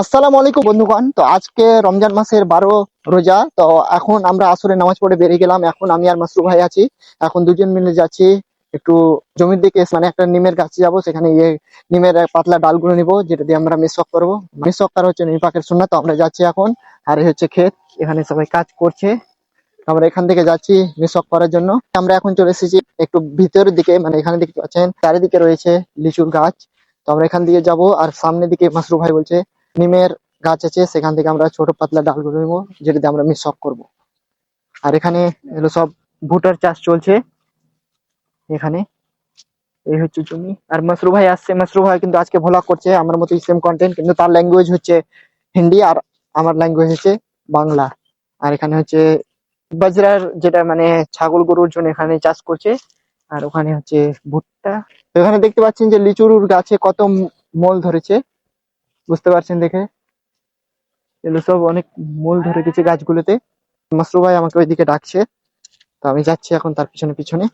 আসসালামু আলাইকুম বন্ধুগণ। তো আজকে রমজান মাসের 12 রোজা। তো এখন আমরা আসরে নামাজ পড়ে বেরিয়ে গেলাম। এখন আমি আর মাসরু ভাই আছি। এখন দুজন মিলে যাচ্ছি একটু জমির দিকে, মানে একটা নিমের গাছে যাব। সেখানে গিয়ে নিমের পাতলা ডালগুলো নিব, যেটা দিয়ে আমরা মিসওয়াক করবো। মিসওয়াক করা হচ্ছে নবী পাকের সুন্নাত। তো আমরা যাচ্ছি এখন। আর এই হচ্ছে ক্ষেত, এখানে সবাই কাজ করছে। আমরা এখান থেকে যাচ্ছি মিসওয়াক করার জন্য। আমরা এখন চলে এসেছি একটু ভিতরের দিকে, মানে এখানে দেখতে পাচ্ছেন চারিদিকে রয়েছে লিচুর গাছ। তো আমরা এখান দিয়ে যাব। আর সামনের দিকে মাসরু ভাই বলছে নিমের গাছ আছে, সেখান থেকে আমরা ছোট পাতলা ডালগুলো নেবো, যেটা দিয়ে আমরা মিসওয়াক করবো। আর এখানে এগুলো সব ভুট্টার চাষ চলছে এখানে। এই হচ্ছে জমি। আর মাসরু ভাই আসছে। মাসরু ভাই কিন্তু আজকে ভ্লগ করছে আমার মতো সেম কন্টেন্ট, কিন্তু তার ল্যাঙ্গুয়েজ হচ্ছে হিন্দি আর আমার ল্যাঙ্গুয়েজ হচ্ছে বাংলা। আর এখানে হচ্ছে বাজরার, যেটা মানে ছাগল গরুর জন্য এখানে চাষ করছে। আর ওখানে হচ্ছে ভুট্টা। তো এখানে দেখতে পাচ্ছেন যে লিচুর গাছে কত মোল ধরেছে, বুঝতে পারছেন দেখে। এগুলো সব অনেক মোল ধরে গেছে গাছগুলোতে। মাসরু ভাই আমাকে ওইদিকে ডাকছে, তো আমি যাচ্ছি এখন তার পিছনে পিছনে।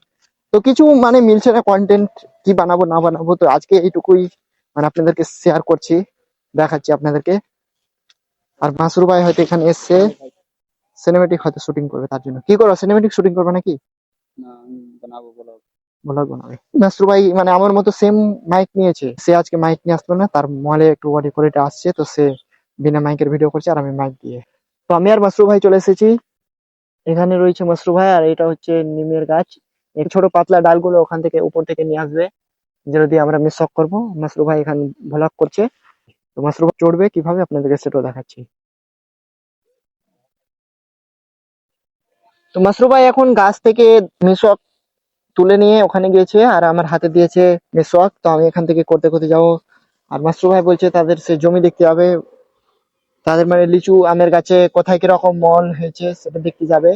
তো কিছু মানে মিলছে না কন্টেন্ট, কি বানাবো না বানাবো। তো আজকে এইটুকুই মানে আপনাদেরকে শেয়ার করছি, দেখাচ্ছি আপনাদেরকে। আর মাসরু ভাই হয়তো এখানে এসছে সিনেমেটিক হয়তো শুটিং করবে, তার জন্য। কি করো, সিনেমেটিক শুটিং করবে নাকি ব্লগ বানাবে? মাসরু ভাই মানে আমার মতো সেম মাইক নিয়েছে। সে আজকে মাইক নিয়ে আসলো না, তার মলে একটু বডি করে আসছে, তো সে বিনা মাইকের ভিডিও করছে আর আমি মাইক দিয়ে। তো আমি আর মাসরু ভাই চলে এসেছি। এখানে রয়েছে মাসরু ভাই, আর এটা হচ্ছে নিমের গাছ। এই ছোট পাতলা ডালগুলো ওখান থেকে উপর থেকে নিয়ে আসবে, যেটা দিয়ে আমরা মিসওয়াক করবো। মাসরু ভাই এখানে ভ্লগ করছে। তো মাসরু ভাই চড়বে কিভাবে আপনাদেরকে সেটাও দেখাচ্ছি। তো মাসরু ভাই এখন গাছ থেকে মিসওয়াক তুলে নিয়ে ওখানে গিয়েছে, আর আমার হাতে দিয়েছে মিসওয়াক। তো আমি এখান থেকে করতে করতে যাবো। আর মাসরু ভাই বলছে তাদের সে জমি দেখতে যাবে, তাদের মানে লিচু আমের গাছে কোথায় কিরকম মল হয়েছে সেটা দেখতে যাবে।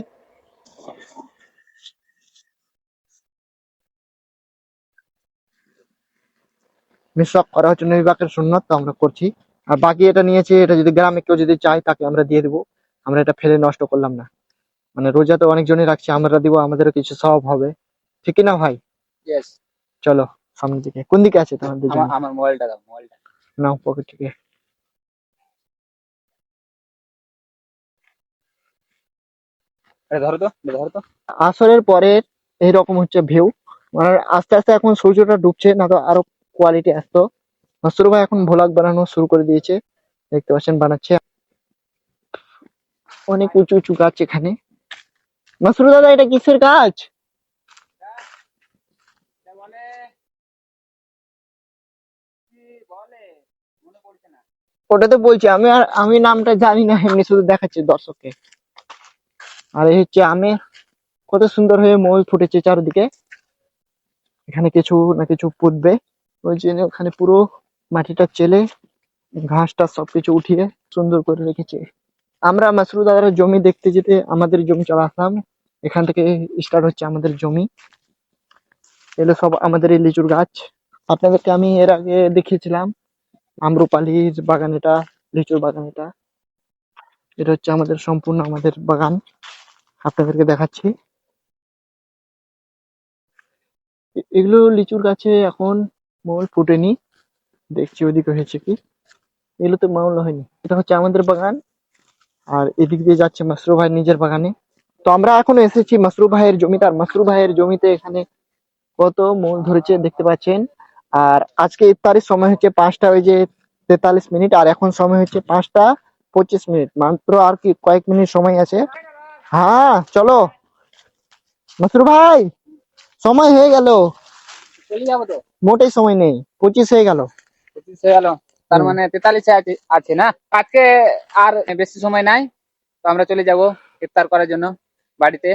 মিসওয়াক করা হচ্ছে নবী পাকের সুন্নাত, তো আমরা করছি। আর বাকি এটা নিয়েছে, এটা যদি গ্রামে কেউ যদি চায় তাকে আমরা দিয়ে দেবো। আমরা এটা ফেলে নষ্ট করলাম না। মানে রোজা তো অনেকজনই রাখছে, আমরা দিব, আমাদেরও কিছু সওয়াব হবে। ঠিক কি না ভাই? চলো সামনের দিকে। কোন দিকে আছে তোমাদের জমি? নাও পকেট থেকে। আসরের পরে এইরকম হচ্ছে ভিউ। মানে আস্তে আস্তে এখন সূর্যটা ডুবছে, না তো আরো কোয়ালিটি আসতো। মাসরুর ভাই এখন ভ্লগ বানানো শুরু করে দিয়েছে, দেখতে পাচ্ছেন বানাচ্ছে। অনেক উঁচু উঁচু গাছ এখানে। মাসরুর দাদা, এটা কিসের গাছ? ওটা তো বলছি আমি, আর আমি নামটা জানি না, এমনি শুধু দেখাচ্ছি দর্শককে। আর এই হচ্ছে আমের কত সুন্দর হয়ে মল ফুটেছে চারিদিকে। এখানে কিছু না কিছু পুঁতবে, ওই জন্য ওখানে পুরো মাটিটা চেলে ঘাসটা সবকিছু উঠিয়ে সুন্দর করে রেখেছে। আমরা মাসরুর দাদার জমি দেখতে যেতে আমাদের জমি চলে আসলাম। এখান থেকে স্টার্ট হচ্ছে আমাদের জমি। এগুলো সব আমাদের এই লিচুর গাছ। আপনাদেরকে আমি এর আগে দেখিয়েছিলাম আম্রপালির বাগান, এটা লিচুর বাগান। এটা এটা হচ্ছে আমাদের সম্পূর্ণ আমাদের বাগান, আপনাদেরকে দেখাচ্ছি। এগুলো লিচুর গাছে এখন মৌল ফুটেনি, দেখছি ওইদিকে হয়েছে কি। এগুলো তো মাউল হয়নি। এটা হচ্ছে আমাদের বাগান, আর এদিক দিয়ে যাচ্ছে মাসরু ভাই নিজের বাগানে। তো আমরা এখন এসেছি মাসরু ভাইয়ের জমিতে। আর মাসরু ভাইয়ের জমিতে এখানে কত মূল ধরেছে দেখতে পাচ্ছেন। আর আজকে ইফতারের সময় হচ্ছে 5টা ওই যে 43 মিনিট, আর এখন সময় হচ্ছে 5টা 25 মিনিট। মাত্র আর কি কয়েক মিনিট সময় আছে। হ্যাঁ চলো মাসরু ভাই, সময় হয়ে গেল। মোটেই সময় নেই, 25 হয়ে গেল। তার মানে 43 আছে না? আজকে আর বেশি সময় নাই, তো আমরা চলে যাব ইফতার করার জন্য বাড়িতে।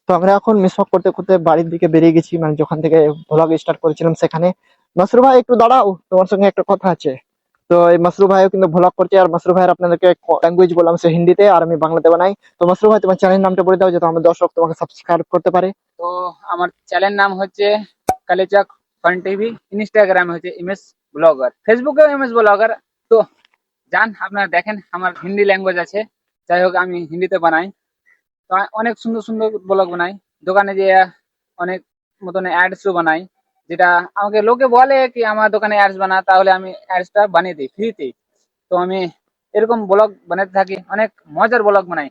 তো আমরা এখন মিসওয়াক করতে করতে বাড়ির দিকে বেরিয়ে গেছি, মানে যখন থেকে ভ্লগ স্টার্ট করেছিলাম সেখানে। মাসরু ভাই একটু দাঁড়াও, তোমার সঙ্গে একটা কথা আছে। তো এই মাসরু ভাইও কিন্তু ভ্লগ করছে। আর মাসরু ভাইয়ের আপনাদেরকে ল্যাঙ্গুয়েজ বললাম, সে হিন্দিতে আর আমি বাংলাতে বানাই। তো মাসরু ভাই তোমার চ্যানেল নামটা বলে দাও, যাতে আমার দর্শক তোমাকে সাবস্ক্রাইব করতে পারে। তো আমার চ্যানেল নাম হচ্ছে কালেচাক ফান টিভি, ইনস্টাগ্রামে হচ্ছে এমএস ব্লগার, ফেসবুকে এমএস ব্লগার। তো যান আপনারা দেখেন, আমার হিন্দি ল্যাঙ্গুয়েজ আছে। যাই হোক, আমি হিন্দিতে বানাই। তো অনেক সুন্দর সুন্দর ব্লগ বানাই। দোকানে যে অনেক মতন অ্যাডসও বানাই, যেটা আমাকে লোকে বলে কি আমার দোকানে অ্যাডস বানা, তাহলে আমি অ্যাডসটা বানিয়ে দিই ফ্রিতে। তো আমি এরকম ব্লগ বানাতে থাকি, অনেক মজার ব্লগ বানাই।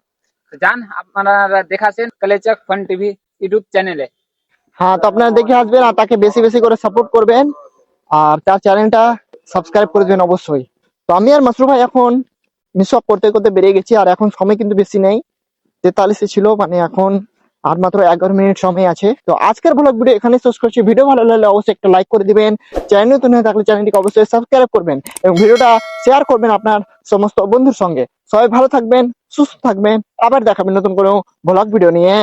তো যান আপনারা দেখাছেন কালেচাক ফান টিভি ইউটিউব চ্যানেলে। হ্যাঁ, তো আপনারা দেখে আসবেন আর তাকে বেশি বেশি করে সাপোর্ট করবেন আর তার চ্যানেলটা সাবস্ক্রাইব করে দেবেন অবশ্যই। তো আমি আর মাসরুর ভাই এখন মিসওয়াক করতে করতে বেরিয়ে গেছি, আর এখন সময় কিন্তু বেশি নেই, 43 ছিল, মানে এখন আর মাত্র 11 মিনিট সময় আছে। তো আজকের ব্লগ ভিডিও এখানে শেষ করছি। ভিডিও ভালো লাগলে অবশ্যই একটা লাইক করে দিবেন, চ্যানেল নতুন হয়ে থাকলে চ্যানেলটিকে অবশ্যই সাবস্ক্রাইব করবেন এবং ভিডিওটা শেয়ার করবেন আপনার সমস্ত বন্ধুর সঙ্গে। সবাই ভালো থাকবেন, সুস্থ থাকবেন, আবার দেখাবেন নতুন কোনো ব্লগ ভিডিও নিয়ে।